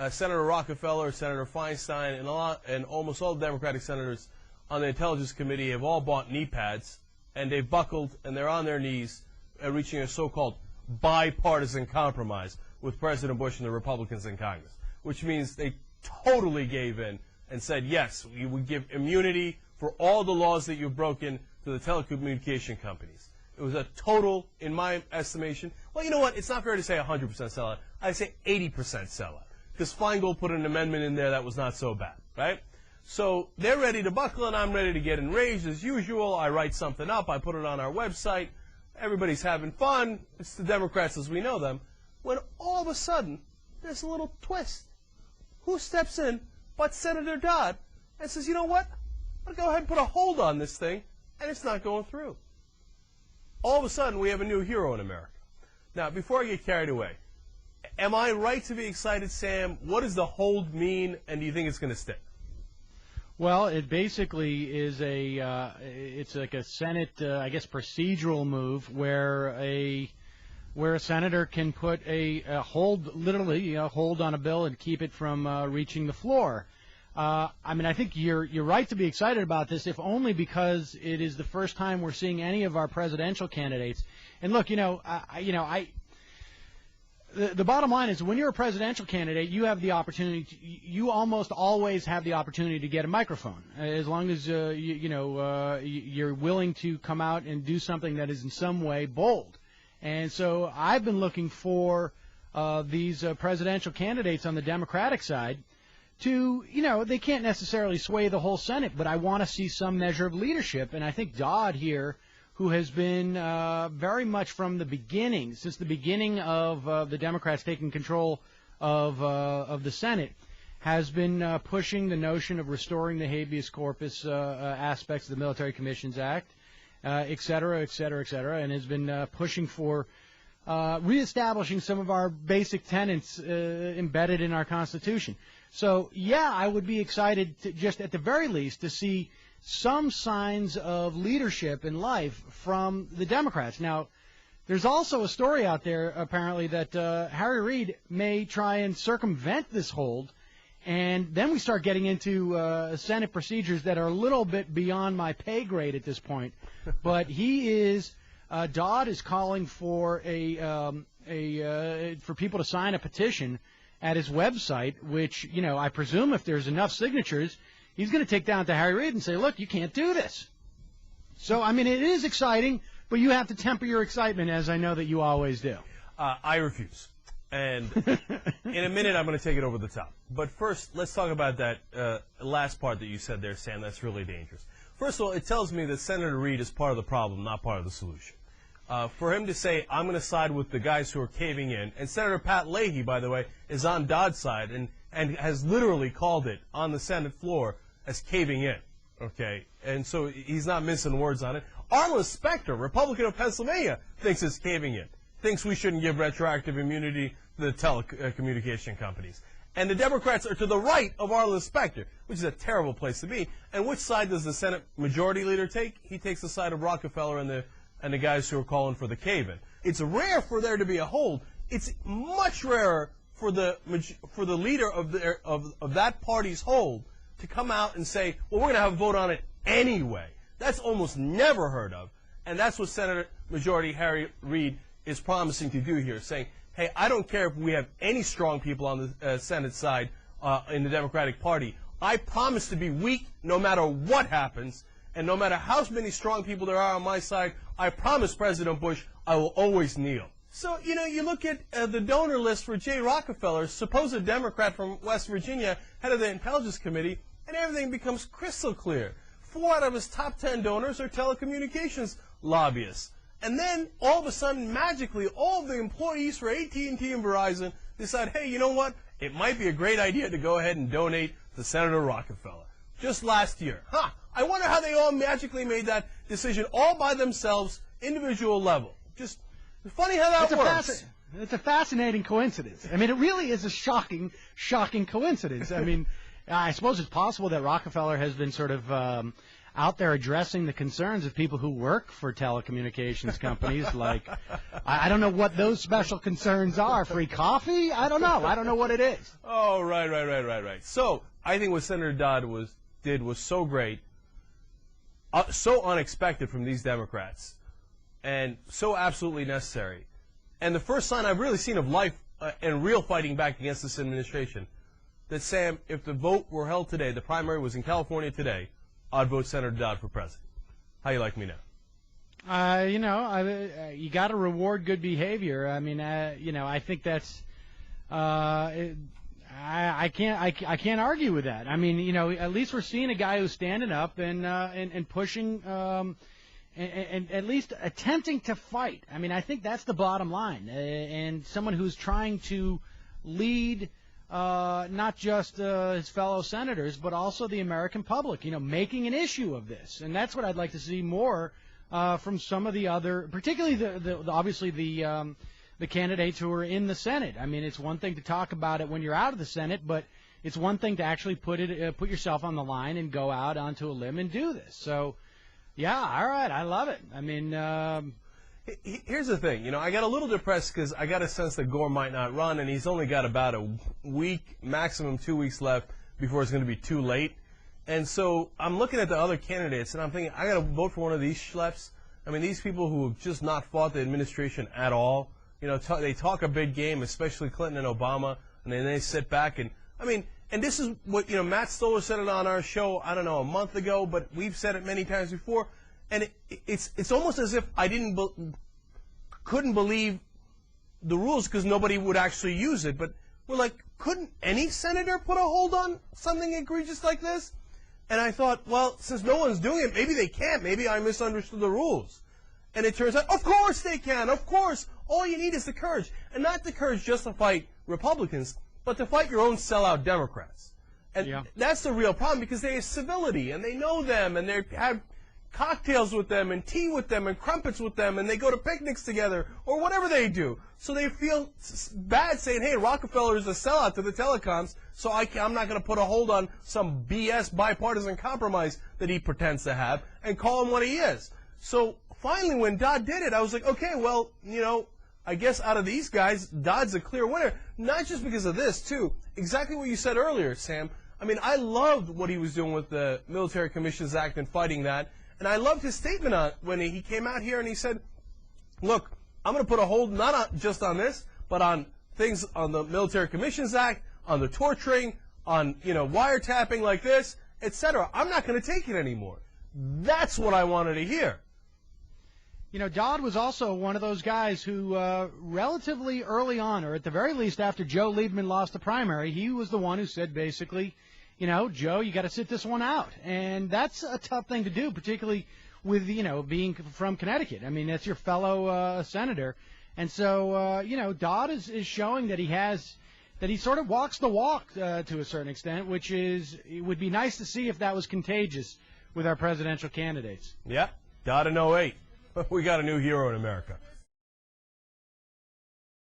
Senator Rockefeller, Senator Feinstein, and almost all the Democratic senators on the Intelligence Committee have all bought knee pads, and they've buckled, and they're on their knees, reaching a so-called bipartisan compromise with President Bush and the Republicans in Congress, which means they totally gave in and said, yes, we would give immunity for all the laws that you've broken to the telecommunication companies. It was a total, in my estimation, well, you know what, it's not fair to say 100% sellout. I'd say 80% sellout, because Feingold put an amendment in there that was not so bad, right? So they're ready to buckle, and I'm ready to get enraged as usual. I write something up. I put it on our website. Everybody's having fun. It's the Democrats as we know them. When all of a sudden, there's a little twist. Who steps in but Senator Dodd and says, you know what? I'm going to go ahead and put a hold on this thing, and it's not going through. All of a sudden, we have a new hero in America. Now, before I get carried away, am I right to be excited, Sam? What does the hold mean, and do you think it's going to stick? Well, it basically is it's like a Senate, I guess, procedural move where a senator can put a hold, literally, hold on a bill and keep it from reaching the floor. I mean, I think you're right to be excited about this, if only because it is the first time we're seeing any of our presidential candidates. And look, the bottom line is, when you're a presidential candidate, you have the opportunity. You almost always have the opportunity to get a microphone, as long as you're willing to come out and do something that is in some way bold. And so I've been looking for these presidential candidates on the Democratic side to, they can't necessarily sway the whole Senate, but I want to see some measure of leadership. And I think Dodd here, who has been very much from the beginning, since the beginning of the Democrats taking control of the Senate, has been pushing the notion of restoring the habeas corpus aspects of the Military Commissions Act, et cetera, et cetera, et cetera, and has been pushing for reestablishing some of our basic tenets embedded in our Constitution. So, yeah, I would be excited to, just at the very least, to see some signs of leadership in life from the Democrats. Now, there's also a story out there, apparently, that Harry Reid may try and circumvent this hold, and then we start getting into Senate procedures that are a little bit beyond my pay grade at this point. But Dodd is calling for for people to sign a petition at his website, which, I presume if there's enough signatures, he's going to take down to Harry Reid and say, look, you can't do this. So, I mean, it is exciting, but you have to temper your excitement, as I know that you always do. I refuse. And in a minute, I'm going to take it over the top. But first, let's talk about that last part that you said there, Sam. That's really dangerous. First of all, it tells me that Senator Reid is part of the problem, not part of the solution. For him to say, I'm going to side with the guys who are caving in, and Senator Pat Leahy, by the way, is on Dodd's side and has literally called it on the Senate floor as caving in, okay? And so he's not missing words on it. Arliss Specter, Republican of Pennsylvania, thinks it's caving in, thinks we shouldn't give retroactive immunity to the telecommunication companies. And the Democrats are to the right of Arliss Specter, which is a terrible place to be. And which side does the Senate Majority Leader take? He takes the side of Rockefeller and the guys who are calling for the cave-in. It's rare for there to be a hold. It's much rarer for the leader of that party's hold to come out and say, well, we're going to have a vote on it anyway. That's almost never heard of. And that's what Senate Majority Harry Reid is promising to do here, saying, hey, I don't care if we have any strong people on the Senate side in the Democratic Party. I promise to be weak no matter what happens, and no matter how many strong people there are on my side, I promise President Bush I will always kneel. So, you look at the donor list for Jay Rockefeller, supposed Democrat from West Virginia, head of the Intelligence Committee, and everything becomes crystal clear. 4 out of his top 10 donors are telecommunications lobbyists. And then, all of a sudden, magically, all of the employees for AT&T and Verizon decide, hey, you know what? It might be a great idea to go ahead and donate to Senator Rockefeller. Just last year. I wonder how they all magically made that decision all by themselves, individual level. Just funny how that works. It's a fascinating coincidence. I mean, it really is a shocking coincidence. I mean, I suppose it's possible that Rockefeller has been sort of out there addressing the concerns of people who work for telecommunications companies. Like, I don't know what those special concerns are. Free coffee? I don't know. I don't know what it is. Oh, right. So I think what Senator Dodd did was so great, so unexpected from these Democrats, and so absolutely necessary. And the first sign I've really seen of life and real fighting back against this administration, that, Sam, if the vote were held today, the primary was in California today, I'd vote Senator Dodd for president. How you like me now? You got to reward good behavior. I mean, I think that's. I can't argue with that. I mean, at least we're seeing a guy who's standing up and pushing, and at least attempting to fight. I mean, I think that's the bottom line. And someone who's trying to lead. Not just his fellow senators, but also the American public, making an issue of this. And that's what I'd like to see more from some of the other, particularly obviously the candidates who are in the Senate. I mean, it's one thing to talk about it when you're out of the Senate, but it's one thing to actually put yourself on the line and go out onto a limb and do this. So, yeah, all right, I love it. I mean, here's the thing, I got a little depressed because I got a sense that Gore might not run, and he's only got about a week, maximum 2 weeks left before it's going to be too late. And so I'm looking at the other candidates, and I'm thinking, I got to vote for one of these schleps. I mean, these people who have just not fought the administration at all. They talk a big game, especially Clinton and Obama, and then they sit back and, and this is what, Matt Stoller said it on our show, I don't know, a month ago, but we've said it many times before. And it's almost as if I couldn't believe the rules because nobody would actually use it. But we're like, couldn't any senator put a hold on something egregious like this? And I thought, well, since no one's doing it, maybe they can't. Maybe I misunderstood the rules. And it turns out, of course they can. Of course. All you need is the courage. And not the courage just to fight Republicans, but to fight your own sellout Democrats. And that's the real problem because they have civility and they know them and they have cocktails with them and tea with them and crumpets with them and they go to picnics together or whatever they do. So they feel bad saying, hey, Rockefeller is a sellout to the telecoms, so I'm not going to put a hold on some BS bipartisan compromise that he pretends to have and call him what he is. So finally when Dodd did it, I was like, okay, well, I guess out of these guys, Dodd's a clear winner. Not just because of this, too. Exactly what you said earlier, Sam. I mean, I loved what he was doing with the Military Commissions Act and fighting that. And I loved his statement when he came out here and he said, look, I'm going to put a hold not just on this, but on things on the Military Commissions Act, on the torturing, on, wiretapping like this, etc. I'm not going to take it anymore. That's what I wanted to hear. Dodd was also one of those guys who relatively early on, or at the very least after Joe Lieberman lost the primary, he was the one who said basically, Joe, you got to sit this one out. And that's a tough thing to do, particularly with, being from Connecticut. I mean, that's your fellow senator. And so, Dodd is showing that he sort of walks the walk to a certain extent, which it would be nice to see if that was contagious with our presidential candidates. Yeah, Dodd in 08. We got a new hero in America.